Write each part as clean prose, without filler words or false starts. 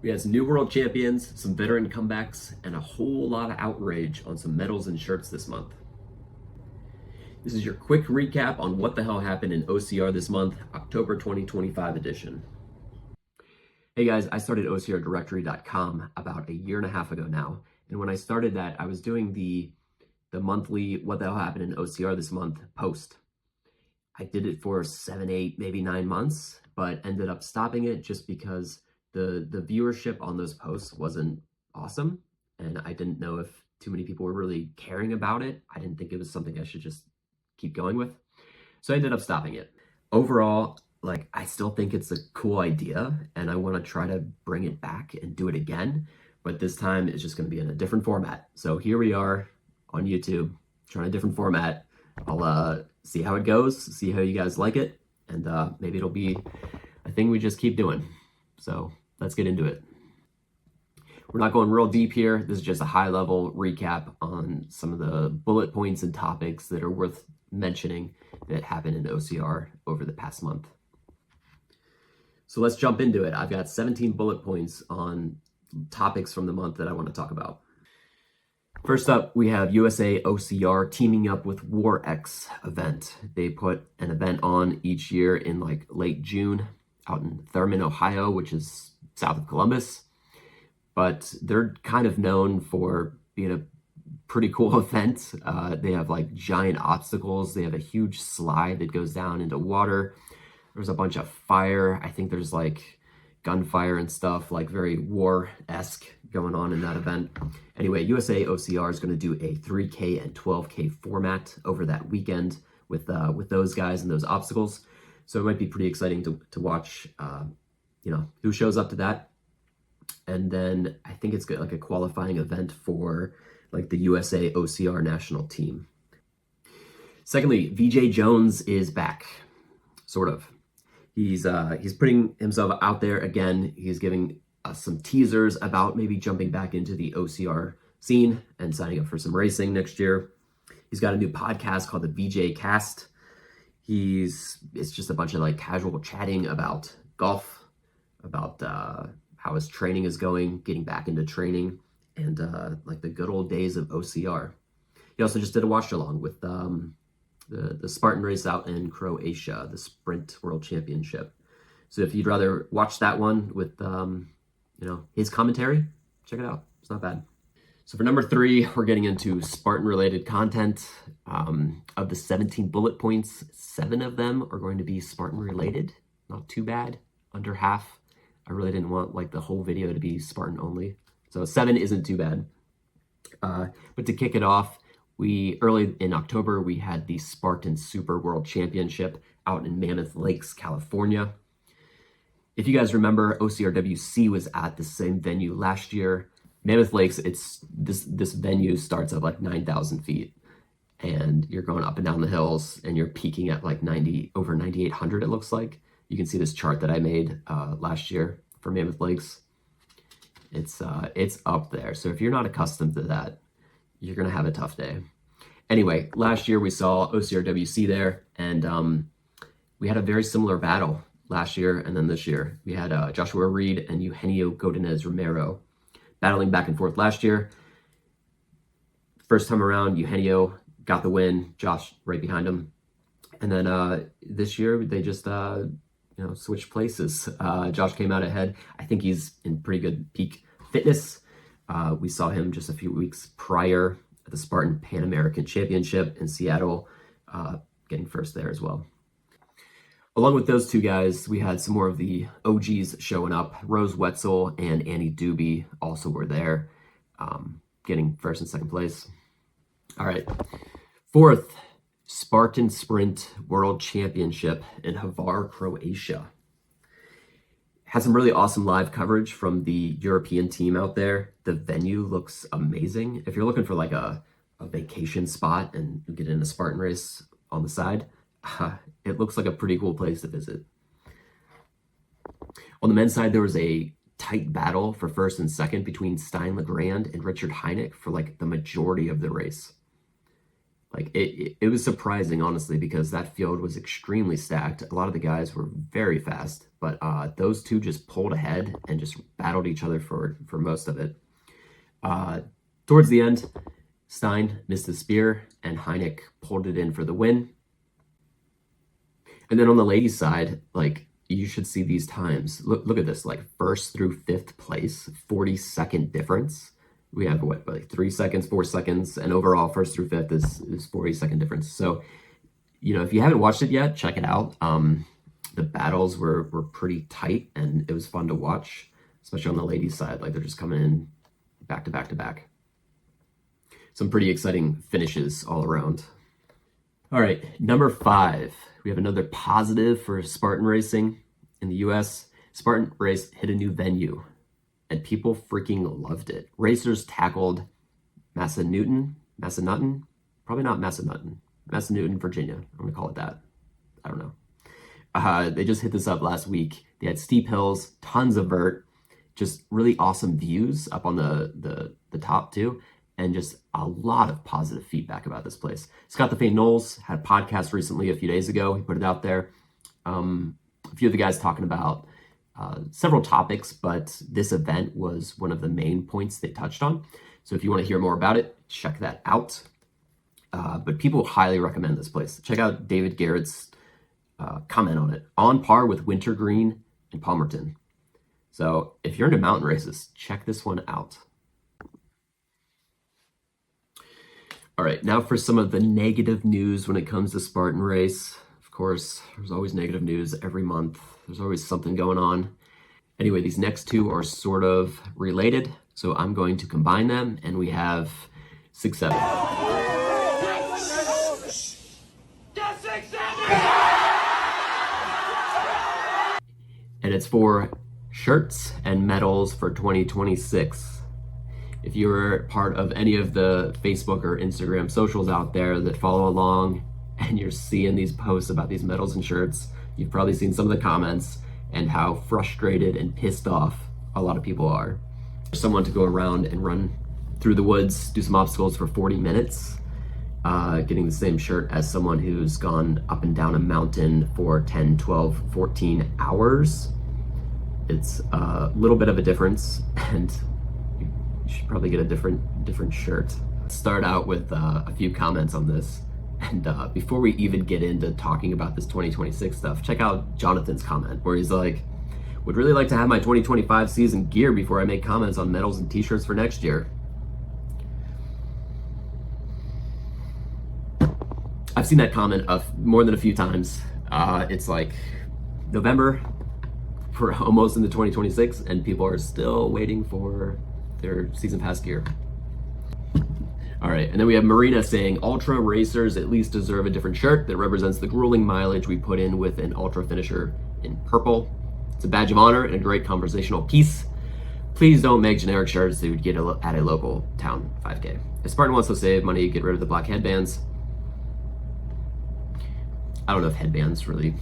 We had some new world champions, some veteran comebacks, and a whole lot of outrage on some medals and shirts this month. This is your quick recap on what the hell happened in OCR this month, October 2025 edition. Hey guys, I started OCRdirectory.com about a year and a half ago now. And when I started that, I was doing the monthly what the hell happened in OCR this month post. I did it for 7, 8, maybe 9 months, but ended up stopping it just because the viewership on those posts wasn't awesome. And I didn't know if too many people were really caring about it. I didn't think it was something I should just keep going with. So I ended up stopping it. Overall, I still think it's a cool idea and I want to try to bring it back and do it again, but this time it's just going to be in a different format. So here we are on YouTube, trying a different format. I'll see how it goes, see how you guys like it, and maybe it'll be a thing we just keep doing. So let's get into it. We're not going real deep here. This is just a high-level recap on some of the bullet points and topics that are worth mentioning that happened in OCR over the past month. So let's jump into it. I've got 17 bullet points on topics from the month that I want to talk about. First up, we have USAOCR teaming up with War-X event. They put an event on each year in late June out in Thurman, Ohio, which is south of Columbus. But they're kind of known for being a pretty cool event. They have giant obstacles. They have a huge slide that goes down into water. There's a bunch of fire. I think there's gunfire and stuff, very war-esque going on in that event. Anyway, USAOCR is going to do a 3K and 12K format over that weekend with those guys and those obstacles. So it might be pretty exciting to watch, who shows up to that. And then I think it's a qualifying event for the USAOCR national team. Secondly, Veejay Jones is back, sort of. He's putting himself out there again. He's giving us some teasers about maybe jumping back into the OCR scene and signing up for some racing next year. He's got a new podcast called the Veejay Cast. It's just a bunch of casual chatting about golf, about how his training is going, getting back into training, and the good old days of OCR. He also just did a watch along with the Spartan race out in Croatia, the Sprint World Championship. So if you'd rather watch that one with his commentary, check it out. It's not bad. So for number 3, we're getting into Spartan-related content. Of the 17 bullet points, 7 of them are going to be Spartan-related. Not too bad, under half. I really didn't want the whole video to be Spartan only. So 7 isn't too bad. But to kick it off, early in October, we had the Spartan Super World Championship out in Mammoth Lakes, California. If you guys remember, OCR WC was at the same venue last year. Mammoth Lakes, this venue starts at 9,000 feet, and you're going up and down the hills, and you're peaking at over 9,800. It looks like. You can see this chart that I made last year for Mammoth Lakes. It's up there. So if you're not accustomed to that, you're going to have a tough day. Anyway, last year we saw OCR WC there, and we had a very similar battle last year and then this year. We had Joshua Reed and Eugenio Godinez Romero battling back and forth last year. First time around, Eugenio got the win, Josh right behind him. And then this year, they just switched places. Josh came out ahead. I think he's in pretty good peak fitness. We saw him just a few weeks prior at the Spartan Pan American Championship in Seattle, getting first there as well. Along with those two guys, we had some more of the OGs showing up. Rose Wetzel and Annie Doobie also were there, getting first and second place. All right, 4th, Spartan Sprint World Championship in Hvar, Croatia. Had some really awesome live coverage from the European team out there. The venue looks amazing. If you're looking for a vacation spot and you get in a Spartan race on the side, it looks like a pretty cool place to visit. On the men's side, there was a tight battle for first and second between Stein Legrand and Richard Heineck for the majority of the race. Like it was surprising, honestly, because that field was extremely stacked. A lot of the guys were very fast, but those two just pulled ahead and just battled each other for most of it. Towards the end, Stein missed his spear and Heineck pulled it in for the win. And then on the ladies' side, like, you should see these times. Look at this, like first through fifth place, 40-second difference. We have what, like 3 seconds, 4 seconds, and overall first through fifth is 40-second difference. So, you know, if you haven't watched it yet, check it out. The battles were pretty tight and it was fun to watch, especially on the ladies' side. Like, they're just coming in back to back to back. Some pretty exciting finishes all around. All right, number 5. We have another positive for Spartan racing in the US. Spartan race hit a new venue and people freaking loved it. Racers tackled Massanuttein, probably not Massanuttein, Massanuttein, Virginia. I'm gonna call it that. I don't know. They just hit this up last week. They had steep hills, tons of vert, just really awesome views up on the top too, and just a lot of positive feedback about this place. Scott the Faint Knowles had a podcast recently, a few days ago. He put it out there. A few of the guys talking about several topics, but this event was one of the main points they touched on. So if you want to hear more about it, check that out. But people highly recommend this place. Check out David Garrett's comment on it. On par with Wintergreen and Palmerton. So if you're into mountain races, check this one out. All right, now for some of the negative news when it comes to Spartan race. Of course, there's always negative news every month. There's always something going on. Anyway, these next two are sort of related, so I'm going to combine them, and we have 6-7. And it's for shirts and medals for 2026. If you're part of any of the Facebook or Instagram socials out there that follow along and you're seeing these posts about these medals and shirts, you've probably seen some of the comments and how frustrated and pissed off a lot of people are. For someone to go around and run through the woods, do some obstacles for 40 minutes, getting the same shirt as someone who's gone up and down a mountain for 10, 12, 14 hours. It's a little bit of a difference, and you should probably get a different shirt. Let's start out with a few comments on this. And before we even get into talking about this 2026 stuff, check out Jonathan's comment where he's like, would really like to have my 2025 season gear before I make comments on medals and t-shirts for next year. I've seen that comment more than a few times. It's like November, we're almost into 2026 and people are still waiting for their season pass gear. All right, and then we have Marina saying, ultra racers at least deserve a different shirt that represents the grueling mileage we put in with an ultra finisher in purple. It's a badge of honor and a great conversational piece. Please don't make generic shirts that you would get at a local town 5K. If Spartan wants to save money, get rid of the black headbands. I don't know if headbands really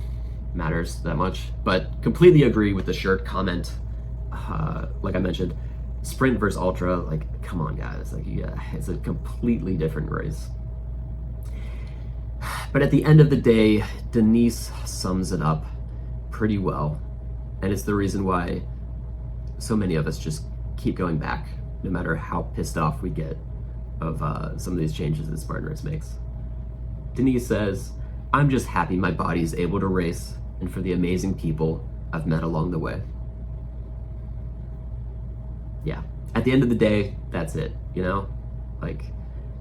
matters that much, but completely agree with the shirt comment. Like I mentioned, sprint versus ultra, like, come on guys, like, yeah, it's a completely different race. But at the end of the day, Denise sums it up pretty well, and it's the reason why so many of us just keep going back, no matter how pissed off we get of some of these changes that Spartan Race makes. Denise says, I'm just happy my body is able to race and for the amazing people I've met along the way. Yeah, at the end of the day, that's it, you know? Like,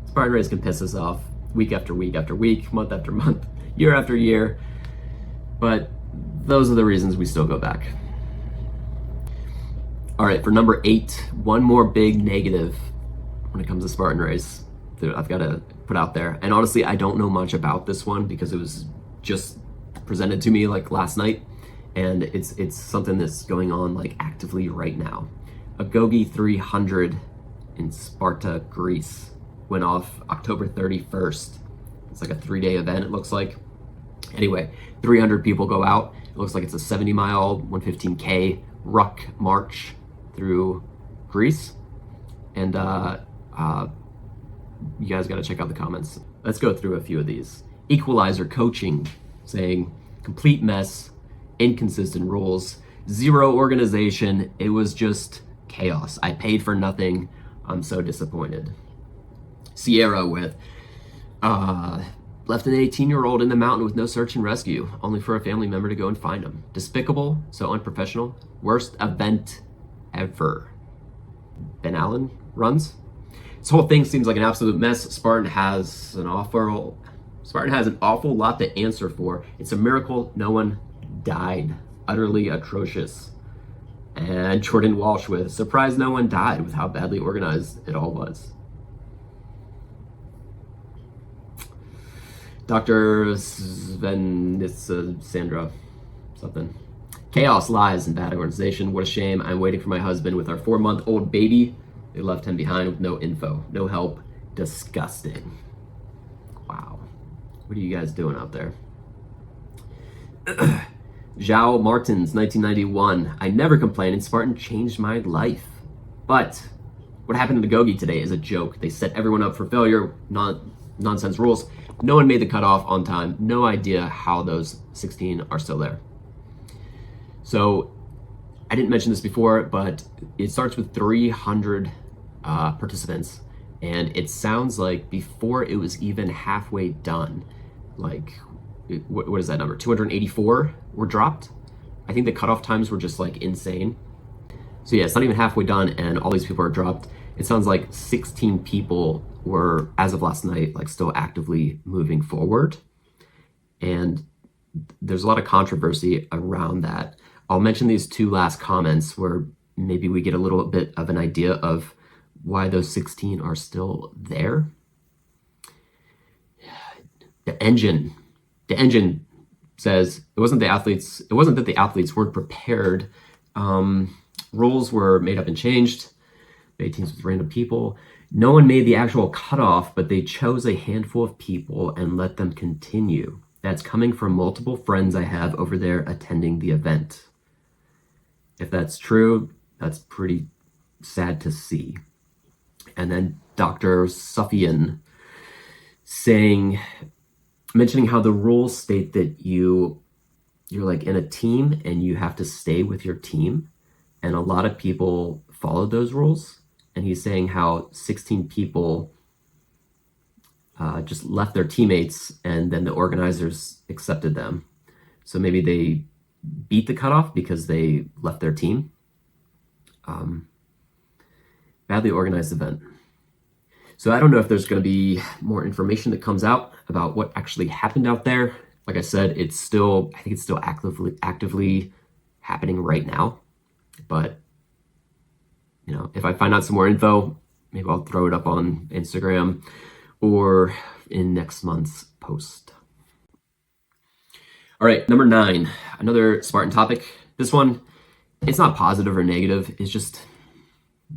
Spartan Race can piss us off week after week after week, month after month, year after year, but those are the reasons we still go back. All right, for number 8, one more big negative when it comes to Spartan Race that I've got to put out there. And honestly, I don't know much about this one because it was just presented to me like last night, and it's something that's going on like actively right now. Agoge 300 in Sparta, Greece went off October 31st. It's like a 3-day event, it looks like. Anyway, 300 people go out. It looks like it's a 70-mile, 115K ruck march through Greece. And you guys got to check out the comments. Let's go through a few of these. Equalizer coaching, saying complete mess, inconsistent rules, zero organization. It was just chaos. I paid for nothing. I'm so disappointed. Sierra with left an 18-year-old in the mountain with no search and rescue, only for a family member to go and find him. Despicable, so unprofessional. Worst event ever. Ben Allen runs. This whole thing seems like an absolute mess. Spartan has an awful lot to answer for. It's a miracle no one died. Utterly atrocious. And Jordan Walsh with surprised no one died with how badly organized it all was. Dr. Sandra something. Chaos, lies, and bad organization. What a shame. I'm waiting for my husband with our 4-month-old baby. They left him behind with no info, no help. Disgusting. Wow. What are you guys doing out there? Zhao Martins, 1991. I never complained and Spartan changed my life. But what happened to Agoge today is a joke. They set everyone up for failure, nonsense rules. No one made the cutoff on time. No idea how those 16 are still there. So I didn't mention this before, but it starts with 300 participants. And it sounds like before it was even halfway done, like, what is that number? 284 were dropped. I think the cutoff times were just like insane. So yeah, it's not even halfway done and all these people are dropped. It sounds like 16 people were, as of last night, like still actively moving forward. And there's a lot of controversy around that. I'll mention these two last comments where maybe we get a little bit of an idea of why those 16 are still there. The engine says it wasn't that the athletes weren't prepared. Rules were made up and changed. Made teams with random people. No one made the actual cutoff, but they chose a handful of people and let them continue. That's coming from multiple friends I have over there attending the event. If that's true, that's pretty sad to see. And then Dr. Sufian mentioning how the rules state that you're like in a team and you have to stay with your team. And a lot of people followed those rules. And he's saying how 16 people just left their teammates and then the organizers accepted them. So maybe they beat the cutoff because they left their team. Badly organized event. So I don't know if there's going to be more information that comes out about what actually happened out there. Like I said, I think it's still actively happening right now. But you know, if I find out some more info, maybe I'll throw it up on Instagram or in next month's post. All right, number 9, another Spartan topic. This one, it's not positive or negative. It's just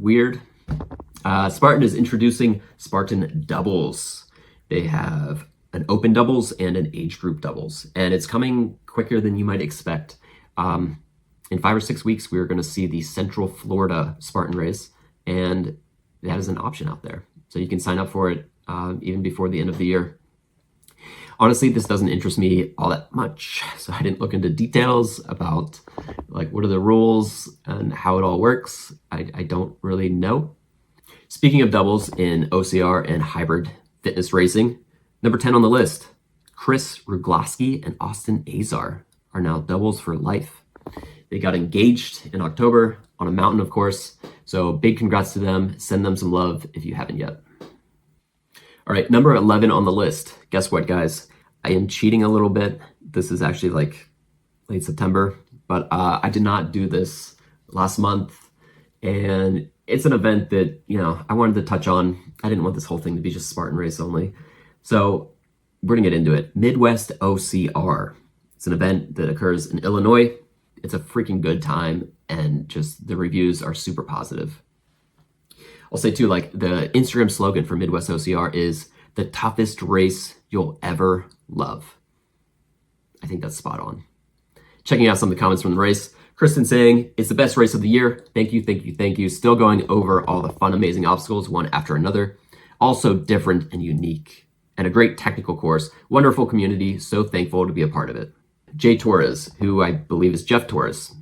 weird. Spartan is introducing Spartan Doubles. They have an open doubles and an age group doubles, and it's coming quicker than you might expect. In 5 or 6 weeks, we're going to see the Central Florida Spartan race, and that is an option out there. So you can sign up for it even before the end of the year. Honestly, this doesn't interest me all that much, so I didn't look into details about like what are the rules and how it all works. I don't really know. Speaking of doubles in OCR and hybrid fitness racing, number 10 on the list, Kris Rugloski and Austin Azar are now doubles for life. They got engaged in October on a mountain, of course. So big congrats to them. Send them some love if you haven't yet. All right, number 11 on the list. Guess what, guys? I am cheating a little bit. This is actually like late September, but I did not do this last month. And it's an event that, you know, I wanted to touch on. I didn't want this whole thing to be just Spartan race only. So we're gonna get into it. Midwest OCR. It's an event that occurs in Illinois. It's a freaking good time, and just the reviews are super positive. I'll say too, like the Instagram slogan for Midwest OCR is the toughest race you'll ever love. I think that's spot on. Checking out some of the comments from the race. Kristen saying, it's the best race of the year. Thank you, thank you, thank you. Still going over all the fun, amazing obstacles one after another. Also different and unique. and a great technical course. Wonderful community, so thankful to be a part of it. Jay Torres, who I believe is Jeff Torres,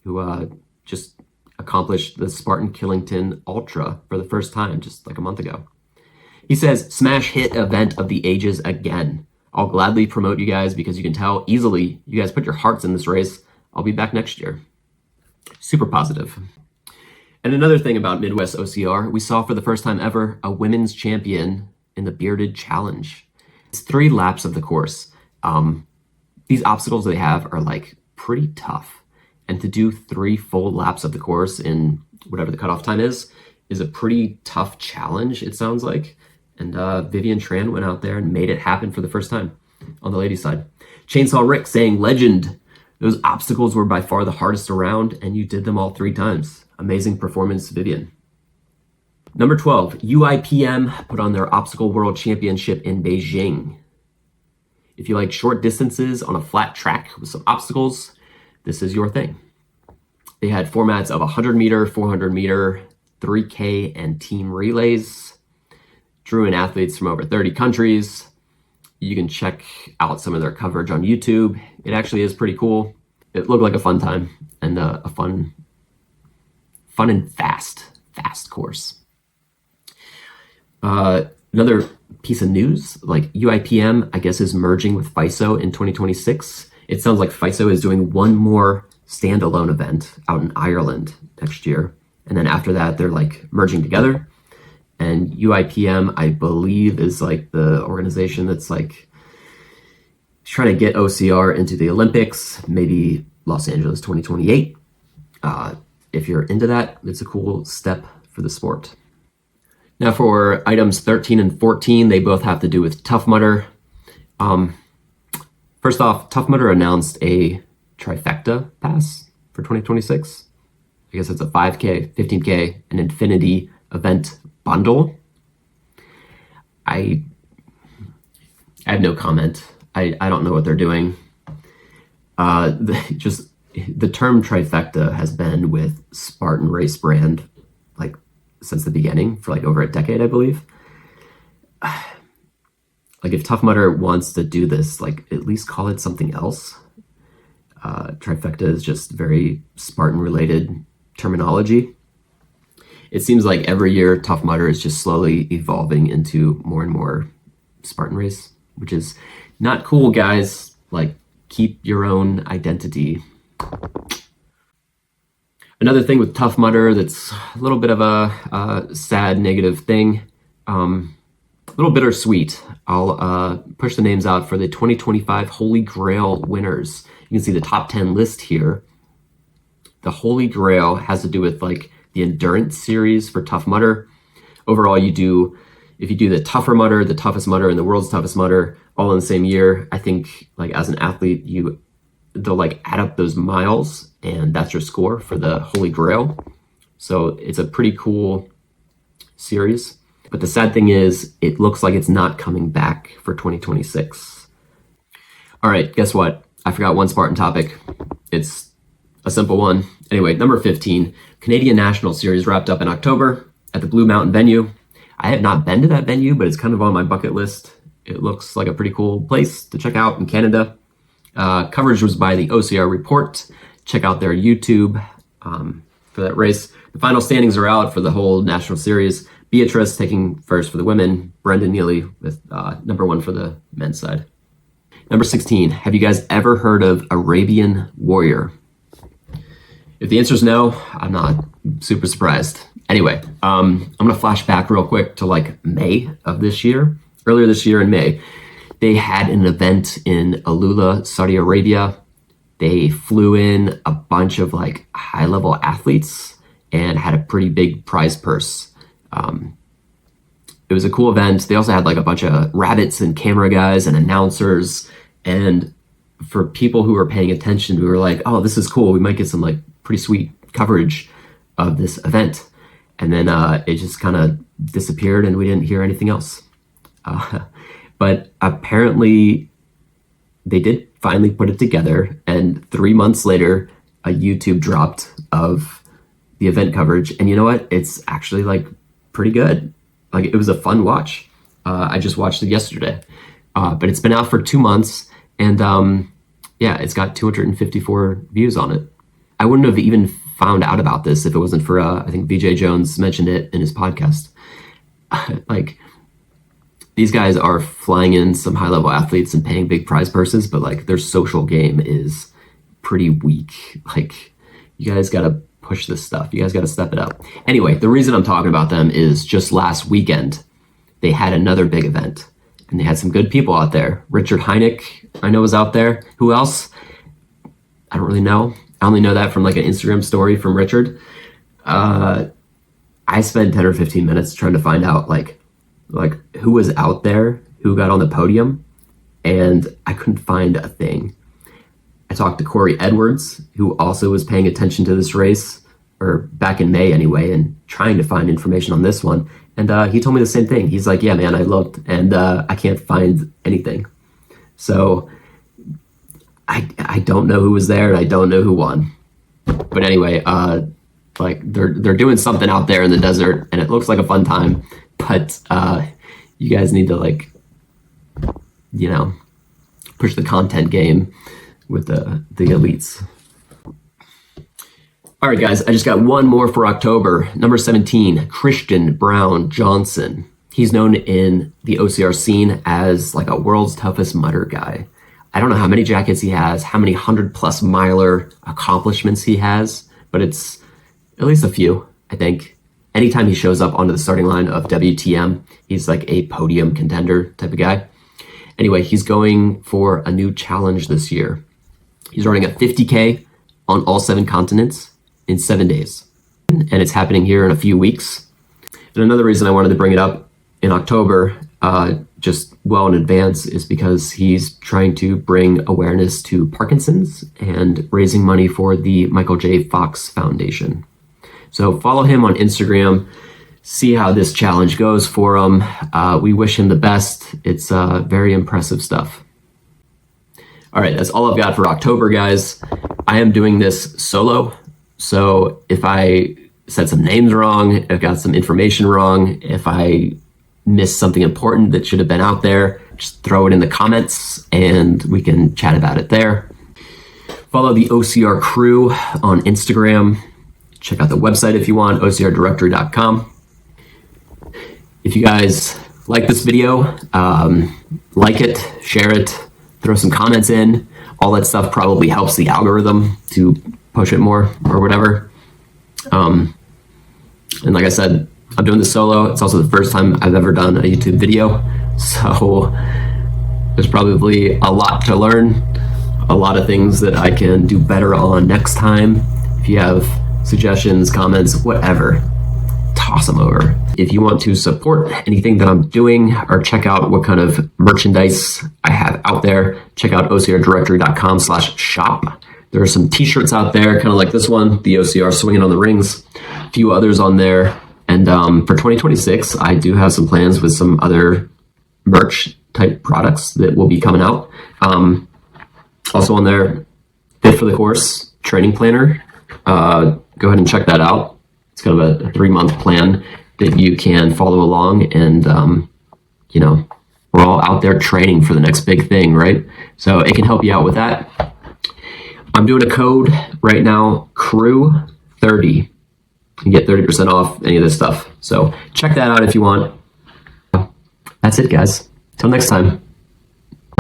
who just accomplished the Spartan Killington Ultra for the first time just like a month ago. He says, smash hit event of the ages again. I'll gladly promote you guys because you can tell easily you guys put your hearts in this race. I'll be back next year. Super positive. And another thing about Midwest OCR, we saw for the first time ever a women's champion in the bearded challenge. It's 3 laps of the course. These obstacles they have are like pretty tough. And to do 3 full laps of the course in whatever the cutoff time is a pretty tough challenge, it sounds like. And Vivian Tran went out there and made it happen for the first time on the ladies' side. Chainsaw Rick saying, legend. Those obstacles were by far the hardest around, and you did them all 3 times. Amazing performance, Vivian. Number 12, UIPM put on their Obstacle World Championship in Beijing. If you like short distances on a flat track with some obstacles, this is your thing. They had formats of 100 meter, 400 meter, 3K, and team relays. Drew in athletes from over 30 countries. You can check out some of their coverage on YouTube. It actually is pretty cool. It looked like a fun time and a fun and fast course. Another piece of news, like UIPM, I guess, is merging with FISO in 2026. It sounds like FISO is doing one more standalone event out in Ireland next year. And then after that, they're like merging together. And UIPM, I believe, is like the organization that's like trying to get OCR into the Olympics, maybe Los Angeles 2028. If you're into that, it's a cool step for the sport. Now for items 13 and 14, they both have to do with Tough Mudder. First off, Tough Mudder announced a trifecta pass for 2026. I guess it's a 5K, 15K, and Infinity event bundle. I have no comment. I don't know what they're doing. The term trifecta has been with Spartan Race Brand like since the beginning for like over a decade, I believe. Like if Tough Mudder wants to do this, like at least call it something else. Trifecta is just very Spartan related terminology. It seems like every year Tough Mudder is just slowly evolving into more and more Spartan Race, which is not cool, guys. Like, keep your own identity. Another thing with Tough Mudder that's a little bit of a sad, negative thing, a little bittersweet. I'll push the names out for the 2025 Holy Grail winners. You can see the top 10 list here. The Holy Grail has to do with like the endurance series for Tough Mudder. Overall, if you do the tougher mudder, the toughest mudder, and the world's toughest mudder all in the same year, I think like as an athlete, they'll like add up those miles and that's your score for the Holy Grail. So it's a pretty cool series. But the sad thing is it looks like it's not coming back for 2026. All right, guess what? I forgot one Spartan topic. It's a simple one. Anyway, number 15, Canadian National Series wrapped up in October at the Blue Mountain venue. I have not been to that venue, but it's kind of on my bucket list. It looks like a pretty cool place to check out in Canada. Coverage was by the OCR Report. Check out their YouTube for that race. The final standings are out for the whole national series. Beatrice taking first for the women. Brendan Neely with number 1 for the men's side. Number 16, have you guys ever heard of Arabian Warrior? If the answer is no, I'm not super surprised. Anyway, I'm gonna flash back real quick to like May of this year. Earlier this year in May, they had an event in Alula, Saudi Arabia. They flew in a bunch of like high-level athletes and had a pretty big prize purse. It was a cool event. They also had like a bunch of rabbits and camera guys and announcers. And for people who were paying attention, we were like, oh, this is cool. We might get some like pretty sweet coverage of this event. And then it just kind of disappeared and we didn't hear anything else. But apparently they did finally put it together. And 3 months later, a YouTube dropped of the event coverage. And you know what? It's actually like pretty good. Like it was a fun watch. I just watched it yesterday, but it's been out for 2 months, and yeah, it's got 254 views on it. I wouldn't have even found out about this if it wasn't for, I think Veejay Jones mentioned it in his podcast. Like, these guys are flying in some high-level athletes and paying big prize purses, but like their social game is pretty weak. Like, you guys got to push this stuff. You guys got to step it up. Anyway, the reason I'm talking about them is just last weekend, they had another big event, and they had some good people out there. Richard Heineck, I know, was out there. Who else? I don't really know. I only know that from like an Instagram story from Richard. I spent 10 or 15 minutes trying to find out like who was out there, who got on the podium, and I couldn't find a thing. I talked to Corey Edwards, who also was paying attention to this race, or back in May anyway, and trying to find information on this one. And he told me the same thing. He's like, yeah, man, I looked, and I can't find anything. So I don't know who was there, and I don't know who won. But anyway, like they're doing something out there in the desert, and it looks like a fun time. But you guys need to, like, you know, push the content game with the elites. All right, guys, I just got one more for October. Number 17, Christian Brown Johnson. He's known in the OCR scene as like a world's toughest mudder guy. I don't know how many jackets he has, how many 100+ miler accomplishments he has, but it's at least a few, I think. Anytime he shows up onto the starting line of WTM, he's like a podium contender type of guy. Anyway, he's going for a new challenge this year. He's running a 50K on all 7 continents in 7 days. And it's happening here in a few weeks. And another reason I wanted to bring it up in October, just well in advance, is because he's trying to bring awareness to Parkinson's and raising money for the Michael J. Fox Foundation. So follow him on Instagram, see how this challenge goes for him. We wish him the best. It's very impressive stuff. All right, that's all I've got for October, guys. I am doing this solo. So if I said some names wrong, if I got some information wrong, if I missed something important that should have been out there, just throw it in the comments and we can chat about it there. Follow the OCR crew on Instagram. Check out the website if you want, ocrdirectory.com. If you guys like this video, like it, share it, throw some comments in. All that stuff probably helps the algorithm to push it more or whatever. And like I said, I'm doing this solo. It's also the first time I've ever done a YouTube video. So there's probably a lot to learn, a lot of things that I can do better on next time. If you have suggestions, comments, whatever, toss them over. If you want to support anything that I'm doing or check out what kind of merchandise I have out there, check out ocrdirectory.com/shop. There are some t-shirts out there, kind of like this one, the OCR Swinging on the Rings, a few others on there. And for 2026, I do have some plans with some other merch type products that will be coming out. Also on there, Fit for the Course training planner. Go ahead and check that out. It's kind of a 3-month plan that you can follow along, and you know, we're all out there training for the next big thing, right? So it can help you out with that. I'm doing a code right now, CREW30. You can get 30% off any of this stuff. So check that out if you want. That's it, guys. Till next time.